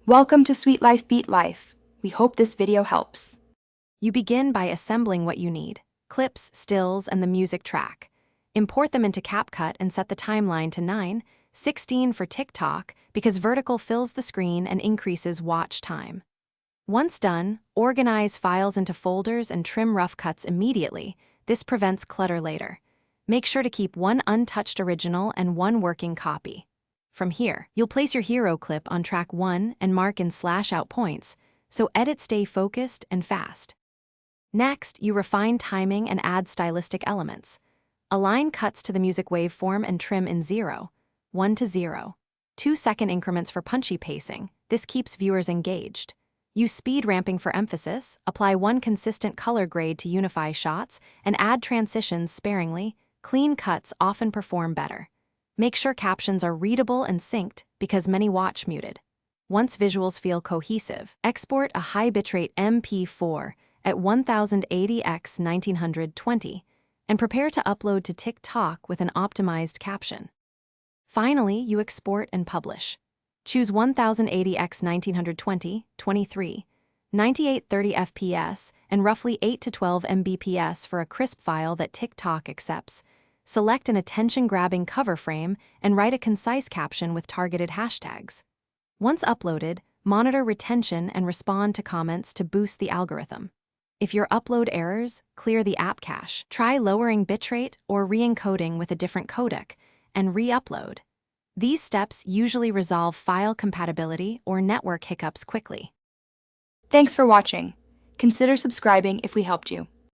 Welcome to Sweet Life Beat Life. We hope this video helps. You begin by assembling what you need: clips, stills, and the music track. Import them into Capcut and set the timeline to 9:16 for TikTok because vertical fills the screen and increases watch time. Once done, organize files into folders and trim rough cuts immediately. This prevents clutter later. Make sure to keep one untouched original and one working copy. From here, you'll place your hero clip on track 1 and mark in /out points, so edits stay focused and fast. Next, you refine timing and add stylistic elements. Align cuts to the music waveform and trim in 0, 1 to 0, 2-second increments for punchy pacing. This keeps viewers engaged. Use speed ramping for emphasis, apply one consistent color grade to unify shots, and add transitions sparingly. Clean cuts often perform better. Make sure captions are readable and synced because many watch muted. Once visuals feel cohesive, export a high bitrate MP4 at 1080x 1920 and prepare to upload to TikTok with an optimized caption. Finally, you export and publish. Choose 1080x 1920, 23, 9830 fps, and roughly 8 to 12 mbps for a crisp file that TikTok accepts. Select an attention-grabbing cover frame and write a concise caption with targeted hashtags. Once uploaded, monitor retention and respond to comments to boost the algorithm. If your upload errors, clear the app cache. Try lowering bitrate or re-encoding with a different codec and re-upload. These steps usually resolve file compatibility or network hiccups quickly. Thanks for watching. Consider subscribing if we helped you.